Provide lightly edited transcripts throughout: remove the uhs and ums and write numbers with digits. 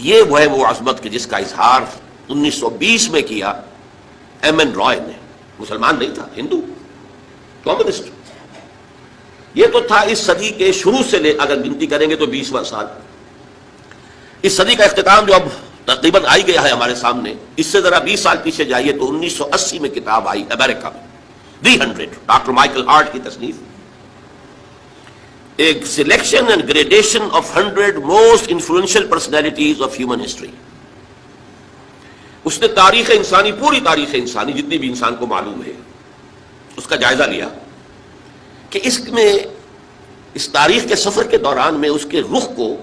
یہ وہ ہے وہ عظمت کہ جس کا اظہار 1920 میں کیا ایم این رائے نے. مسلمان نہیں تھا، ہندو، کمیونسٹ. یہ تو تھا اس صدی کے شروع سے لے، اگر گنتی کریں گے تو 20واں سال. اس صدی کا اختتام جو اب تقریباً آئی گیا ہے ہمارے سامنے، اس سے ذرا 20 سال پیچھے جائیے تو 1980 میں کتاب آئی امریکہ میں، 300، ڈاکٹر مائیکل ہارٹ کی تصنیف، ایک selection and gradation of 100 most influential personalities of human history. اس نے تاریخ انسانی، پوری تاریخ انسانی جتنی بھی انسان کو معلوم ہے، اس کا جائزہ لیا کہ اس میں، اس تاریخ کے سفر کے دوران میں اس کے رخ کو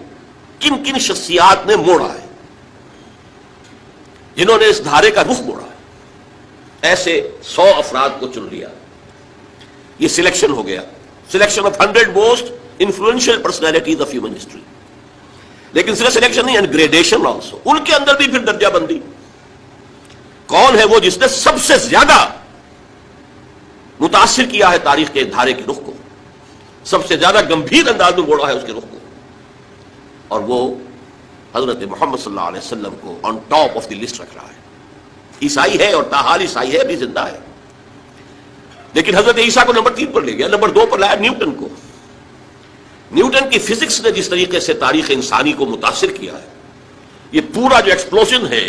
کن کن شخصیات نے موڑا ہے، جنہوں نے اس دھارے کا رخ موڑا ہے. ایسے 100 افراد کو چن لیا. یہ سلیکشن ہو گیا، selection of 100 most influential personalities of human history. لیکن صرف سلیکشن نہیں، اینڈ گریڈیشن آلسو. ان کے اندر بھی پھر درجہ بندی. کون ہے وہ جس نے سب سے زیادہ متاثر کیا ہے تاریخ کے دھارے کے رخ کو، سب سے زیادہ گمبھیر انداز میں موڑا ہے اس کے رخ کو، اور وہ حضرت محمد صلی اللہ علیہ وسلم کو on top of the list رکھ رہا ہے. عیسائی ہے اور تاحال عیسائی ہے، ابھی زندہ ہے، لیکن حضرت عیسیٰ کو نمبر 3 پر لے گیا. نمبر 2 پر لایا نیوٹن کو. نیوٹن کی فزکس نے جس طریقے سے تاریخ انسانی کو متاثر کیا ہے، یہ پورا جو ایکسپلوژن ہے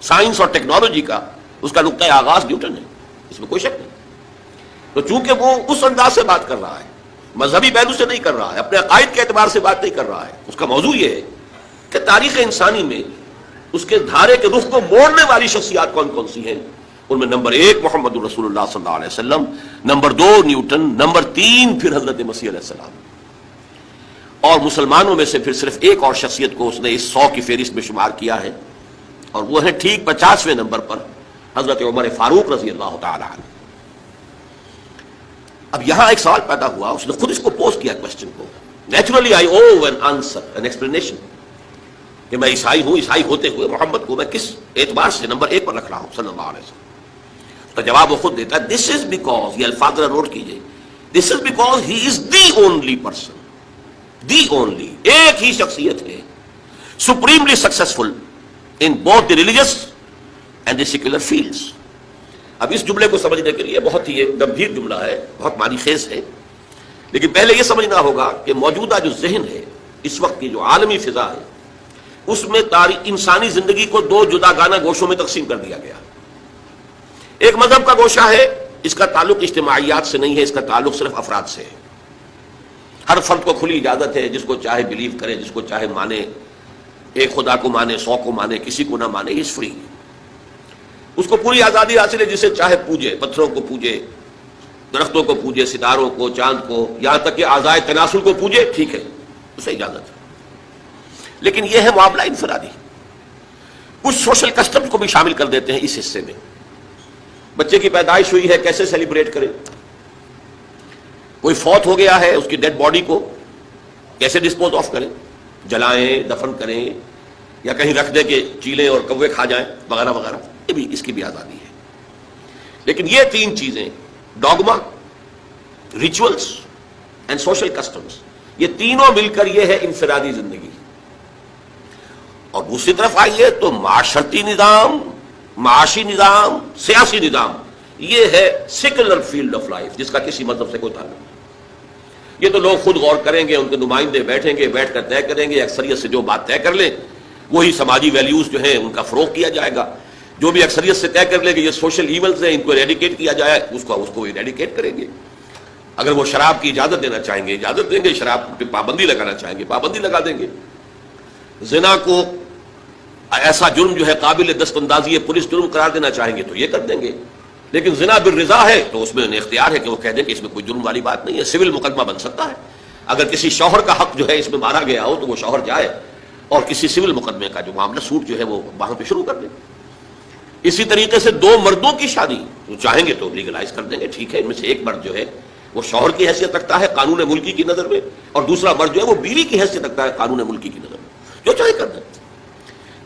سائنس اور ٹیکنالوجی کا، اس کا نقطۂ آغاز نیوٹن ہے، اس میں کوئی شک نہیں. تو چونکہ وہ اس انداز سے بات کر رہا ہے، مذہبی پہلو سے نہیں کر رہا ہے، اپنے عقائد کے اعتبار سے بات نہیں کر رہا ہے، اس کا موضوع یہ ہے کہ تاریخ انسانی میں اس کے دھارے کے رخ کو موڑنے والی شخصیات کون کون سی ہیں. ان میں نمبر 1 محمد رسول اللہ صلی اللہ علیہ وسلم، نمبر 2 نیوٹن، نمبر 3 پھر حضرت مسیح علیہ السلام. اور مسلمانوں میں سے پھر صرف ایک اور شخصیت کو اس نے اس 100 کی فہرست میں شمار کیا ہے، اور وہ ہے ٹھیک 50ویں نمبر پر حضرت عمر فاروق رضی اللہ تعالی عنہ. اب یہاں ایک سوال پیدا ہوا، اس نے خود اس کو پوز کیا کوشچن کو. Naturally I O an answer, an explanation, کہ میں عیسائی ہوں، عیسائی ہوتے ہوئے محمد کو میں کس اعتبار سے نمبر 1 پر رکھ رہا ہوں صلی اللہ علیہ وسلم. تو جواب وہ خود دیتا ہے، دس از بیکاز، یہ الفاظ ذرا نوٹ کیجئے، this is because he is the only person, the only, ایک ہی شخصیت ہے supremely successful in both the religious and the secular fields. اب اس جملے کو سمجھنے کے لیے بہت ہی ایک گمبھیر جملہ ہے، بہت معنی خیز ہے، لیکن پہلے یہ سمجھنا ہوگا کہ موجودہ جو ذہن ہے، اس وقت کی جو عالمی فضا ہے، اس میں انسانی زندگی کو 2 جداگانہ گوشوں میں تقسیم کر دیا گیا. ایک مذہب کا گوشہ ہے، اس کا تعلق اجتماعیات سے نہیں ہے، اس کا تعلق صرف افراد سے ہے. ہر فرد کو کھلی اجازت ہے، جس کو چاہے بلیو کرے، جس کو چاہے مانے، ایک خدا کو مانے، 100 کو مانے، کسی کو نہ مانے، از فری. اس کو پوری آزادی حاصل ہے، جسے چاہے پوجے، پتھروں کو پوجے، درختوں کو پوجے، ستاروں کو، چاند کو، یہاں تک کہ اعضائے تناسل کو پوجے، ٹھیک ہے، اسے اجازت ہے. لیکن یہ ہے معاملہ انفرادی. کچھ سوشل کسٹمز کو بھی شامل کر دیتے ہیں اس حصے میں. بچے کی پیدائش ہوئی ہے، کیسے سیلیبریٹ کریں؟ کوئی فوت ہو گیا ہے، اس کی ڈیڈ باڈی کو کیسے ڈسپوز آف کریں؟ جلائیں، دفن کریں، یا کہیں رکھ دیں کہ چیلیں اور کوے کھا جائیں، وغیرہ وغیرہ. یہ بھی، اس کی بھی آزادی ہے. لیکن یہ 3 چیزیں، ڈوگما، ریچولز اینڈ سوشل کسٹمز، یہ تینوں مل کر یہ ہے انفرادی زندگی. اور دوسری طرف آئیے تو معاشرتی نظام، معاشی نظام، سیاسی نظام، یہ ہے سیکولر فیلڈ آف لائف، جس کا کسی مذہب سے کوئی تعلق نہیں. یہ تو لوگ خود غور کریں گے، ان کے نمائندے بیٹھیں گے، بیٹھ کر طے کریں گے، اکثریت سے جو بات طے کر لیں وہی سماجی ویلیوز جو ہیں ان کا فروغ کیا جائے گا. جو بھی اکثریت سے طے کر لیں گے یہ سوشل ایونز ہیں، ان کو ایریڈیکیٹ کیا جائے، اس کو ایریڈیکیٹ کریں گے. اگر وہ شراب کی اجازت دینا چاہیں گے اجازت دیں گے، شراب پہ پابندی لگانا چاہیں گے پابندی لگا دیں گے. زنا کو ایسا جرم جو ہے قابل دست اندازی پولیس جرم قرار دینا چاہیں گے تو یہ کر دیں گے. لیکن زنا بالرضا ہے تو اس میں انہیں اختیار ہے کہ وہ کہہ دیں کہ اس میں کوئی جرم والی بات نہیں ہے، سول مقدمہ بن سکتا ہے. اگر کسی شوہر کا حق جو ہے اس میں مارا گیا ہو تو وہ شوہر جائے اور کسی سول مقدمے کا جو معاملہ سوٹ جو ہے وہ وہاں پہ شروع کر دیں. اسی طریقے سے 2 مردوں کی شادی وہ چاہیں گے تو لیگلائز کر دیں گے، ٹھیک ہے. ان میں سے ایک مرد جو ہے وہ شوہر کی حیثیت رکھتا ہے قانون ملکی کی نظر میں، اور دوسرا مرد جو ہے وہ بیوی کی حیثیت رکھتا ہے قانون ملکی کی نظر میں. جو چاہے کر دیں،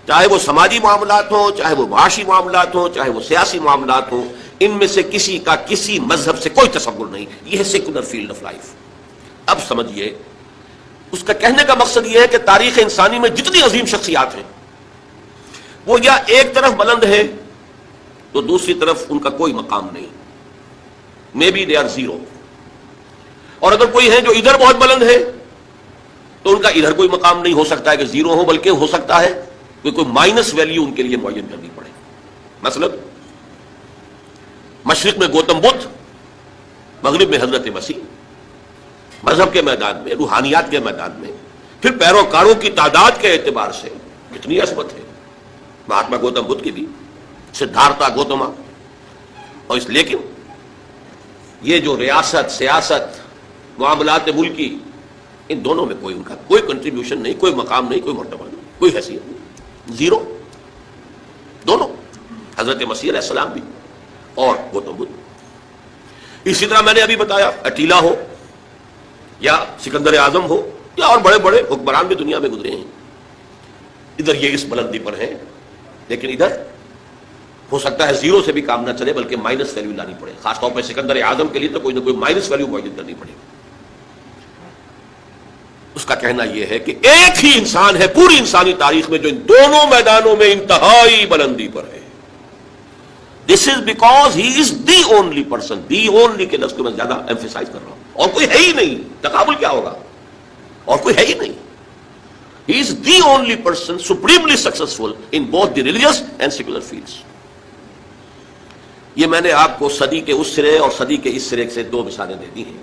چاہے وہ سماجی معاملات ہوں، چاہے وہ معاشی معاملات ہوں، چاہے وہ سیاسی معاملات ہوں، ان میں سے کسی کا کسی مذہب سے کوئی تصور نہیں. یہ ہے سیکولر فیلڈ آف لائف. اب سمجھیے اس کا کہنے کا مقصد یہ ہے کہ تاریخ انسانی میں جتنی عظیم شخصیات ہیں وہ یا ایک طرف بلند ہے تو دوسری طرف ان کا کوئی مقام نہیں، maybe they are zero. اور اگر کوئی ہے جو ادھر بہت بلند ہے تو ان کا ادھر کوئی مقام نہیں ہو سکتا ہے کہ زیرو ہو، بلکہ ہو سکتا ہے کہ کوئی مائنس ویلیو ان کے لیے معین کرنی پڑے. مثلا مشرق میں گوتم بدھ، مغرب میں حضرت مسیح، مذہب کے میدان میں، روحانیات کے میدان میں، پھر پیروکاروں کی تعداد کے اعتبار سے کتنی عظمت ہے مہاتما گوتم بدھ کی بھی، سدھارتھا گوتما. اور لیکن یہ جو ریاست، سیاست، معاملات ملکی، ان دونوں میں کوئی ان کا کوئی کنٹریبیوشن نہیں، کوئی مقام نہیں، کوئی مرتبہ نہیں، کوئی حیثیت نہیں، زیرو. دونوں حضرت مسیح علیہ السلام بھی اور گوتم بدھ. اسی طرح میں نے ابھی بتایا اٹیلا ہو یا سکندر اعظم ہو یا اور بڑے بڑے حکمران بھی دنیا میں گزرے ہیں، ادھر یہ اس بلندی پر ہیں، لیکن ادھر ہو سکتا ہے زیرو سے بھی کام نہ چلے بلکہ مائنس ویلیو لانی پڑے. خاص طور پہ سکندر اعظم کے لیے تو کوئی نہ کوئی مائنس ویلیو معین کرنی پڑے. اس کا کہنا یہ ہے کہ ایک ہی انسان ہے پوری انسانی تاریخ میں جو ان دونوں میدانوں میں انتہائی بلندی پر ہے. This is because he is the only person. The only کے لفظ کو میں زیادہ ایمفیسائز کر رہا ہوں. اور کوئی ہے ہی نہیں، تقابل کیا ہوگا، اور کوئی ہے ہی نہیں. He is the only person supremely successful in both the religious and secular fields. یہ میں نے آپ کو صدی کے اس سرے اور صدی کے اس سرے سے دو مثالیں دے دی ہیں.